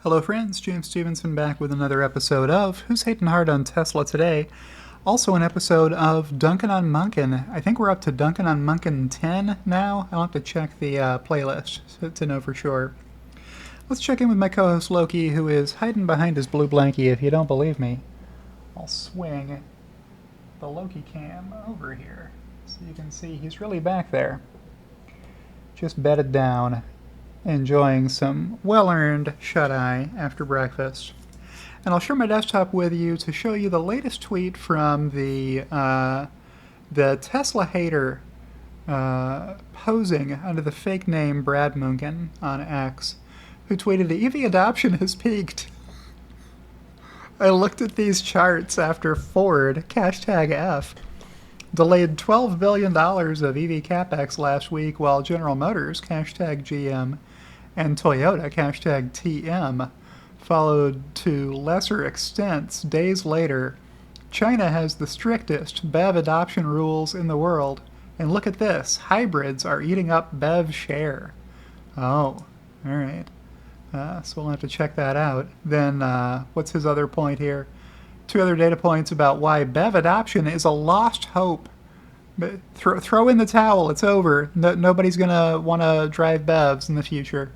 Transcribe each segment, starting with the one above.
Hello friends, James Stevenson back with another episode of Who's Hating Hard on Tesla Today? Also an episode of Dunkin on Munchen. I think we're up to Dunkin on Munchen 10 now. I'll have to check the playlist to know for sure. Let's check in with my co-host Loki, who is hiding behind his blue blankie. If you don't believe me, I'll swing the Loki cam over here so you can see he's really back there. Just bedded down, enjoying some well-earned shut-eye after breakfast. And I'll share my desktop with you to show you the latest tweet from the Tesla hater posing under the fake name Brad Munchen on X, who tweeted, EV adoption has peaked. I looked at these charts after Ford, #F, delayed $12 billion of EV capex last week, while General Motors, #GM, and Toyota, #TM, followed to lesser extents days later. China has the strictest BEV adoption rules in the world. And look at this, hybrids are eating up BEV share. Oh, alright. So we'll have to check that out. Then, what's his other point here? Two other data points about why BEV adoption is a lost hope. Throw in the towel, it's over. Nobody's going to want to drive BEVs in the future.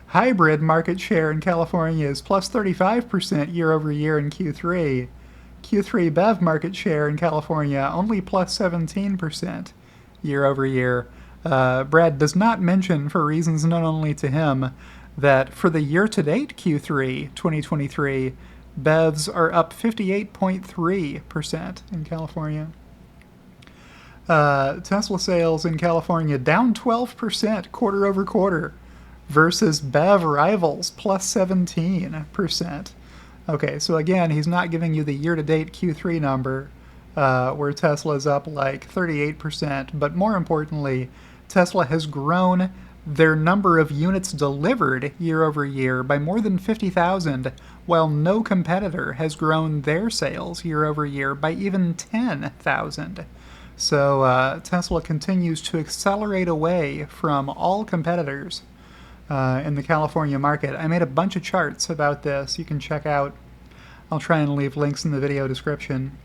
Hybrid market share in California is plus 35% year over year in Q3. Q3 BEV market share in California only plus 17% year over year. Brad does not mention, for reasons known only to him, that for the year-to-date Q3 2023, BEVs are up 58.3% in California. Tesla sales in California down 12% quarter over quarter versus BEV rivals plus 17%. Okay, so again, he's not giving you the year-to-date Q3 number where Tesla's up like 38%, but more importantly, Tesla has grown their number of units delivered year over year by more than 50,000, while no competitor has grown their sales year over year by even 10,000. So Tesla continues to accelerate away from all competitors in the California market. I made a bunch of charts about this you can check out. I'll try and leave links in the video description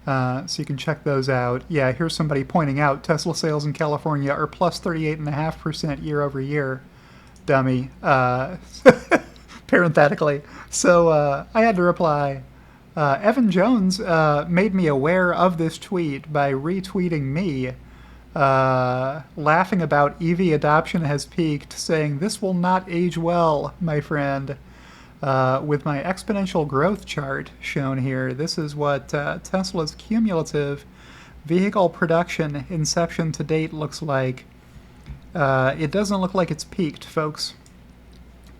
so you can check those out. Yeah, here's somebody pointing out Tesla sales in California are plus 38.5% year over year. Dummy. Parenthetically. So I had to reply. Evan Jones made me aware of this tweet by retweeting me, laughing about EV adoption has peaked, saying, "This will not age well, my friend." With my exponential growth chart shown here, this is what Tesla's cumulative vehicle production inception to date looks like. It doesn't look like it's peaked, folks,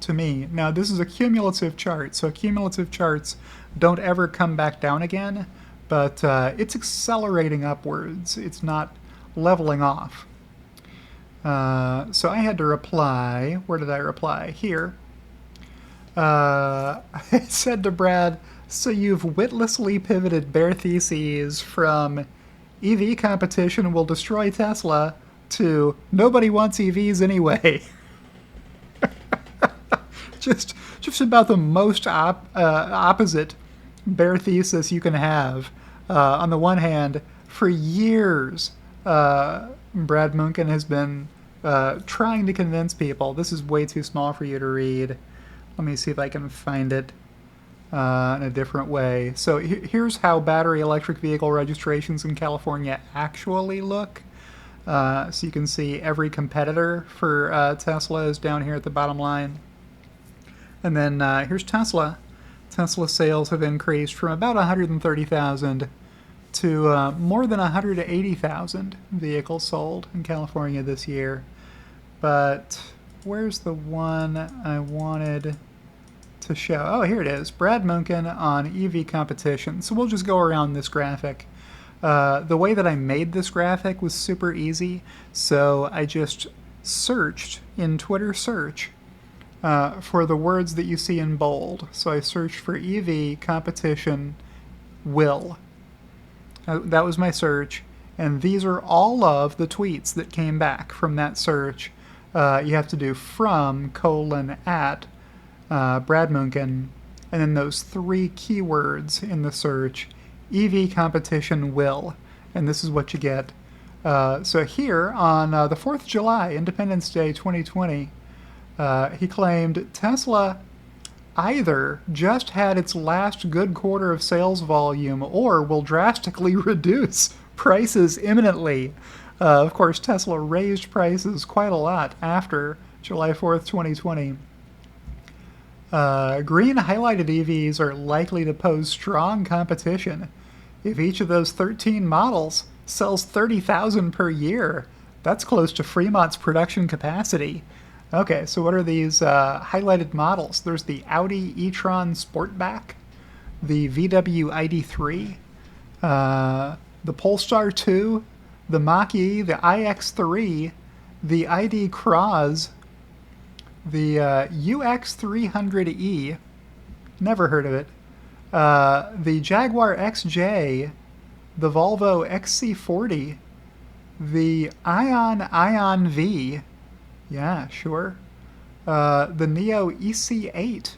to me. Now, this is a cumulative chart, so cumulative charts don't ever come back down again, but it's accelerating upwards. It's not leveling off. So I had to reply. Where did I reply? Here. I said to Brad, so you've witlessly pivoted bare theses from EV competition will destroy Tesla to nobody wants EVs anyway. just about the most opposite bare thesis you can have. On the one hand, for years, Brad Munchen has been trying to convince people. This is way too small for you to read. Let me see if I can find it in a different way. So here's how battery electric vehicle registrations in California actually look. So you can see every competitor for Tesla is down here at the bottom line. And then here's Tesla. Tesla sales have increased from about 130,000 to more than 180,000 vehicles sold in California this year. But where's the one I wanted to show? Oh, here it is. Brad Munchen on EV competition. So we'll just go around this graphic. The way that I made this graphic was super easy. So I just searched in Twitter search for the words that you see in bold. So I searched for EV competition will. That was my search. And these are all of the tweets that came back from that search. You have to do from : at Brad Munchen, and then those three keywords in the search: EV competition will. And this is what you get. So here on the 4th of July, Independence Day 2020, he claimed Tesla either just had its last good quarter of sales volume or will drastically reduce prices imminently. Of course, Tesla raised prices quite a lot after July 4th, 2020. Green highlighted EVs are likely to pose strong competition. If each of those 13 models sells 30,000 per year, that's close to Fremont's production capacity. Okay, so what are these highlighted models? There's the Audi e-tron Sportback, the VW ID3, the Polestar 2, the Mach-E, the iX3, the ID Cross, the UX300E, never heard of it, the Jaguar XJ, the Volvo XC40, the Ion V, yeah, sure, the Neo EC8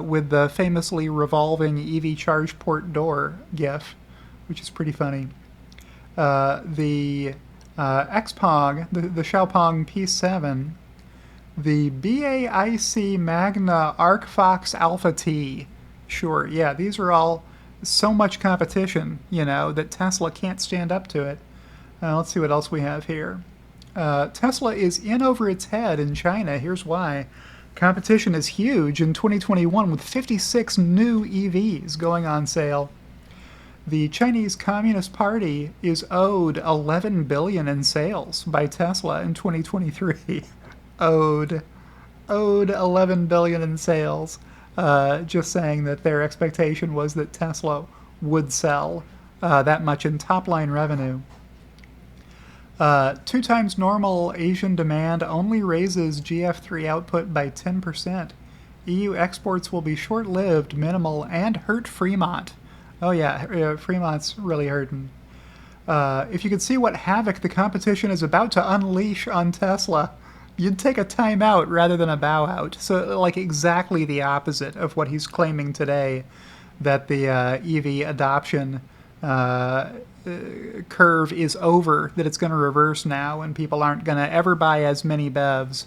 with the famously revolving EV charge port door GIF, which is pretty funny. The Xpeng, the Xiaopeng P7, the BAIC Magna ArcFox Alpha T. Sure, yeah, these are all so much competition, that Tesla can't stand up to it. Let's see what else we have here. Tesla is in over its head in China. Here's why. Competition is huge in 2021 with 56 new EVs going on sale. The Chinese Communist Party is owed $11 billion in sales by Tesla in 2023. owed $11 billion in sales. Just saying that their expectation was that Tesla would sell that much in top-line revenue. 2 times normal Asian demand only raises GF3 output by 10%. EU exports will be short-lived, minimal, and hurt Fremont. Oh yeah, Fremont's really hurting. If you could see what havoc the competition is about to unleash on Tesla, you'd take a time out rather than a bow out. So, like, exactly the opposite of what he's claiming today, that the EV adoption curve is over, that it's going to reverse now, and people aren't going to ever buy as many BEVs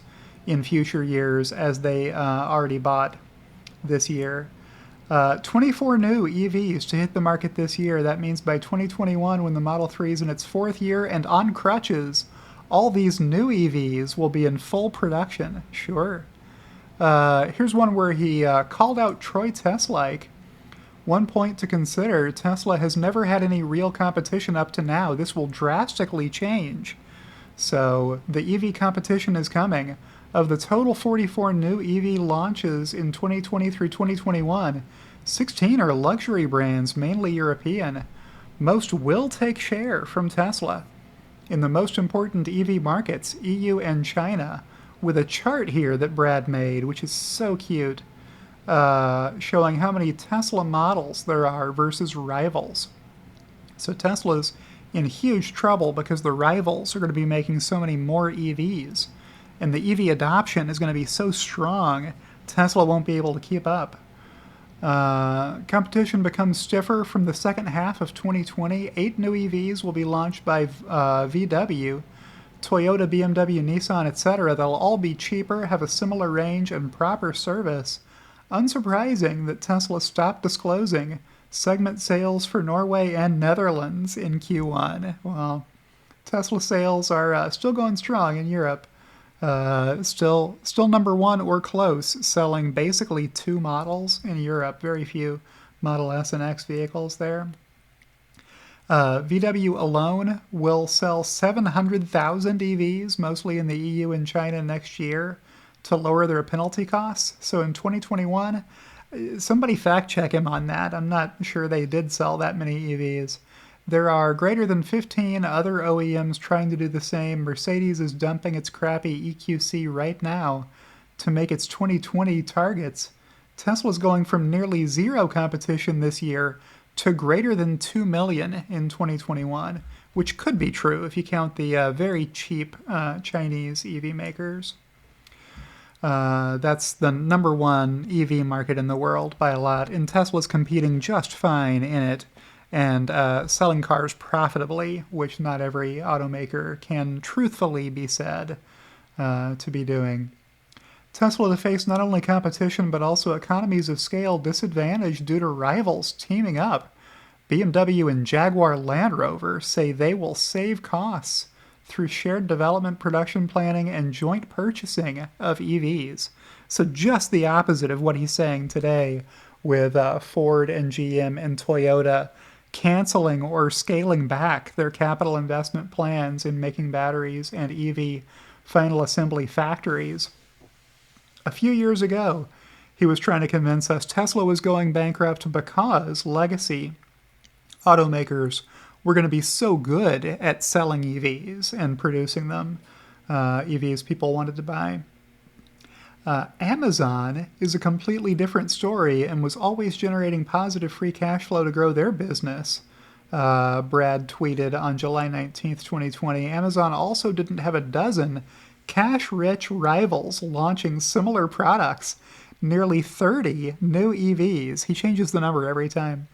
in future years as they already bought this year. 24 new EVs to hit the market this year. That means by 2021, when the Model 3 is in its 4th year and on crutches, all these new EVs will be in full production. Sure. Here's one where he called out Troy Teslike. One point to consider, Tesla has never had any real competition up to now. This will drastically change. So the EV competition is coming. Of the total 44 new EV launches in 2020 through 2021, 16 are luxury brands, mainly European. Most will take share from Tesla in the most important EV markets, EU and China, with a chart here that Brad made, which is so cute, showing how many Tesla models there are versus rivals. So Tesla's in huge trouble because the rivals are going to be making so many more EVs. And the EV adoption is going to be so strong, Tesla won't be able to keep up. Competition becomes stiffer from the second half of 2020. 8 new EVs will be launched by VW, Toyota, BMW, Nissan, etc. They'll all be cheaper, have a similar range, and proper service. Unsurprising that Tesla stopped disclosing segment sales for Norway and Netherlands in Q1. Well, Tesla sales are still going strong in Europe. Still number 1 or close, selling basically 2 models in Europe. Very few Model S and X vehicles there. VW alone will sell 700,000 EVs, mostly in the EU and China next year, to lower their penalty costs. So in 2021, somebody fact check him on that. I'm not sure they did sell that many EVs. There are greater than 15 other OEMs trying to do the same. Mercedes is dumping its crappy EQC right now to make its 2020 targets. Tesla's going from nearly zero competition this year to greater than 2 million in 2021, which could be true if you count the very cheap Chinese EV makers. That's the number one EV market in the world by a lot, and Tesla's competing just fine in it and selling cars profitably, which not every automaker can truthfully be said to be doing. Tesla to face not only competition but also economies of scale disadvantage due to rivals teaming up. BMW and Jaguar Land Rover say they will save costs through shared development, production planning, and joint purchasing of EVs. So just the opposite of what he's saying today with Ford and GM and Toyota canceling or scaling back their capital investment plans in making batteries and EV final assembly factories. A few years ago, he was trying to convince us Tesla was going bankrupt because legacy automakers were going to be so good at selling EVs and producing them, EVs people wanted to buy. Amazon is a completely different story and was always generating positive free cash flow to grow their business. Brad tweeted on July 19th, 2020. Amazon also didn't have a dozen cash-rich rivals launching similar products. Nearly 30 new EVs, he changes the number every time,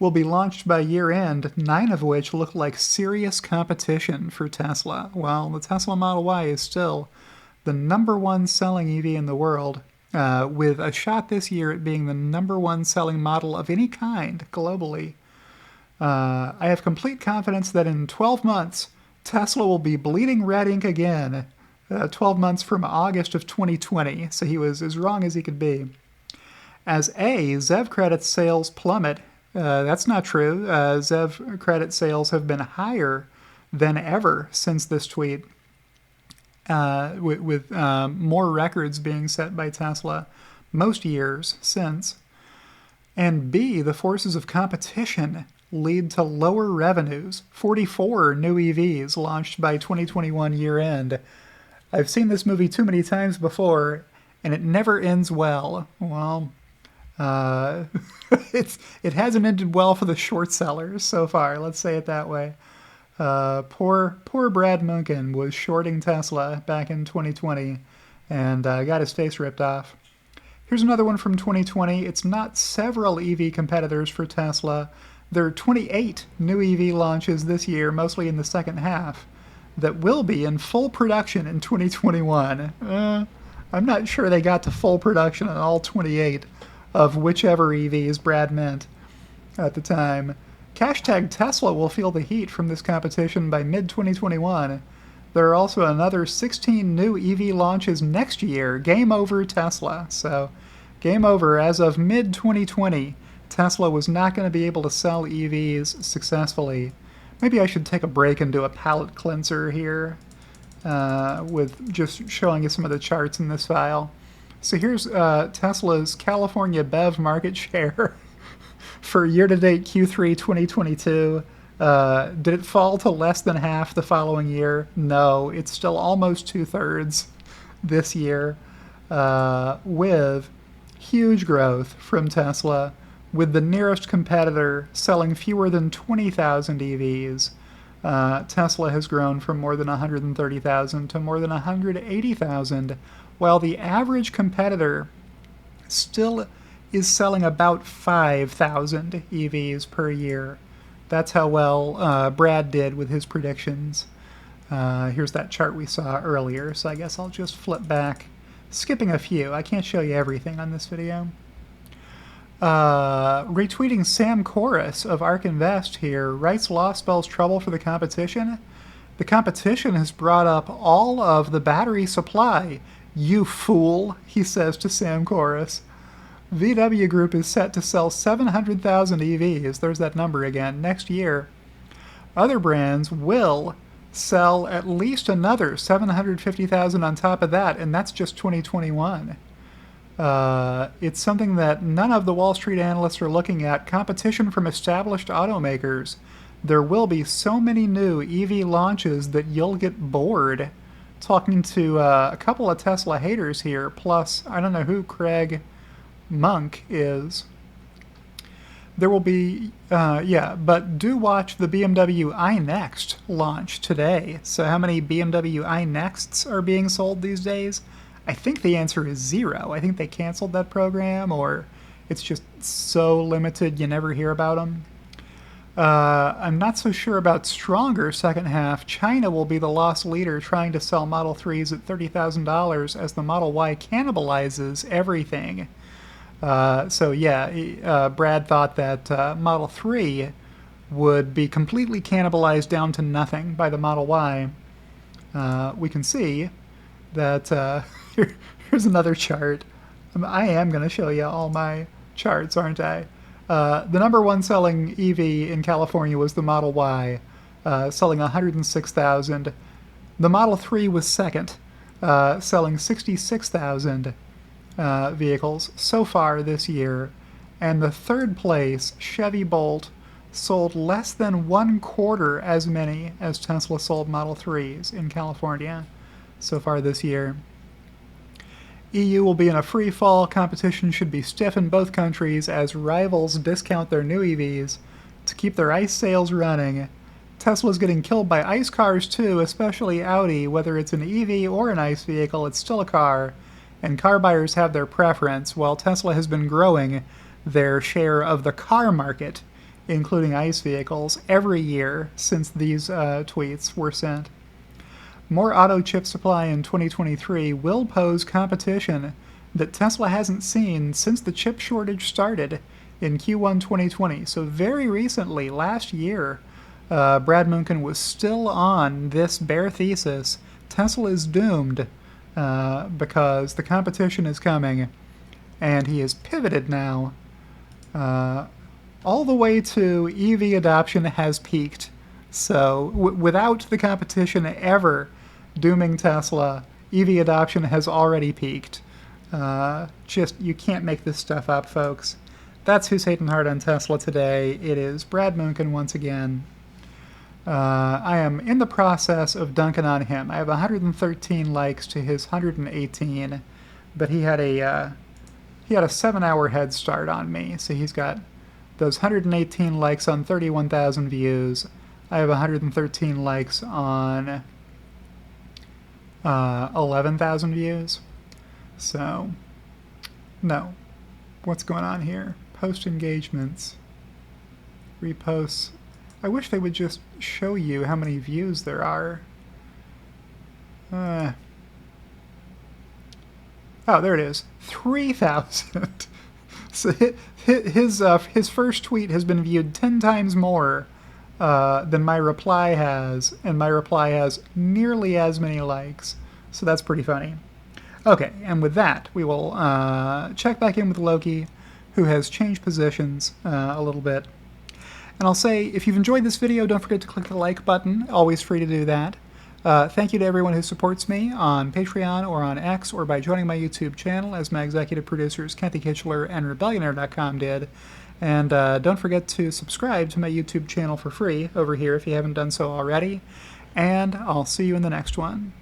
will be launched by year-end, 9 of which look like serious competition for Tesla. Well, the Tesla Model Y is still the number one selling EV in the world, with a shot this year at being the number one selling model of any kind globally. I have complete confidence that in 12 months, Tesla will be bleeding red ink again. 12 months from August of 2020, so he was as wrong as he could be. As ZEV credit sales plummet, that's not true. ZEV credit sales have been higher than ever since this tweet, with more records being set by Tesla most years since. And B, the forces of competition lead to lower revenues. 44 new EVs launched by 2021 year end. I've seen this movie too many times before, and it never ends well. Well, it hasn't ended well for the short sellers so far, let's say it that way. Poor Brad Munchen was shorting Tesla back in 2020 and got his face ripped off. Here's another one from 2020. It's not several EV competitors for Tesla. There are 28 new EV launches this year, mostly in the second half, that will be in full production in 2021. I'm not sure they got to full production on all 28 of whichever EVs Brad meant at the time. Hashtag Tesla will feel the heat from this competition by mid-2021. There are also another 16 new EV launches next year. Game over, Tesla. So, game over. As of mid-2020, Tesla was not going to be able to sell EVs successfully. Maybe I should take a break and do a palate cleanser here with just showing you some of the charts in this file. So here's Tesla's California BEV market share for year-to-date Q3 2022. Did it fall to less than half the following year? No, it's still almost 2/3 this year, with huge growth from Tesla, with the nearest competitor selling fewer than 20,000 EVs. Tesla has grown from more than 130,000 to more than 180,000, while the average competitor still is selling about 5,000 EVs per year. That's how well Brad did with his predictions. Here's that chart we saw earlier, so I guess I'll just flip back, skipping a few. I can't show you everything on this video. Retweeting Sam Chorus of ARK Invest here, Wright's Law spells trouble for the competition. The competition has brought up all of the battery supply. You fool, he says to Sam Chorus. VW Group is set to sell 700,000 EVs, there's that number again, next year. Other brands will sell at least another 750,000 on top of that, and that's just 2021. It's something that none of the Wall Street analysts are looking at. Competition from established automakers. There will be so many new EV launches that you'll get bored. Talking to a couple of Tesla haters here, plus I don't know who Craig Monk is. There will be, but do watch the BMW iNext launch today. So how many BMW iNexts are being sold these days? I think the answer is 0. I think they canceled that program, or it's just so limited you never hear about them. I'm not so sure about stronger second half. China will be the lost leader trying to sell Model 3s at $30,000 as the Model Y cannibalizes everything. So yeah, Brad thought that Model 3 would be completely cannibalized down to nothing by the Model Y. We can see that here's another chart. I am going to show you all my charts, aren't I? The number one selling EV in California was the Model Y, selling 106,000. The Model 3 was second, selling 66,000 vehicles so far this year. And the third place, Chevy Bolt, sold less than 1/4 as many as Tesla sold Model 3s in California so far this year. EU will be in a free fall. Competition should be stiff in both countries as rivals discount their new EVs to keep their ICE sales running. Tesla's getting killed by ICE cars too, especially Audi. Whether it's an EV or an ICE vehicle, it's still a car, and car buyers have their preference, while Tesla has been growing their share of the car market, including ICE vehicles, every year since these tweets were sent. More auto chip supply in 2023 will pose competition that Tesla hasn't seen since the chip shortage started in Q1 2020. So very recently, last year, Brad Munchen was still on this bare thesis. Tesla is doomed because the competition is coming, and he has pivoted now all the way to EV adoption has peaked. So without the competition ever dooming Tesla, EV adoption has already peaked. Just, you can't make this stuff up, folks. That's who's hating hard on Tesla today. It is Brad Munchen once again. I am in the process of dunking on him. I have 113 likes to his 118, but he had a 7-hour head start on me. So he's got those 118 likes on 31,000 views. I have 113 likes on 11,000 views. So, no. What's going on here? Post engagements. Reposts. I wish they would just show you how many views there are. Oh, there it is. 3,000. So his first tweet has been viewed 10 times more than my reply has, and my reply has nearly as many likes. So that's pretty funny. Okay, and with that, we will check back in with Loki, who has changed positions a little bit. And I'll say, if you've enjoyed this video, don't forget to click the like button. Always free to do that. Thank you to everyone who supports me on Patreon or on X or by joining my YouTube channel, as my executive producers Kathy Kitchler and Rebellionaire.com did. And don't forget to subscribe to my YouTube channel for free over here if you haven't done so already. And I'll see you in the next one.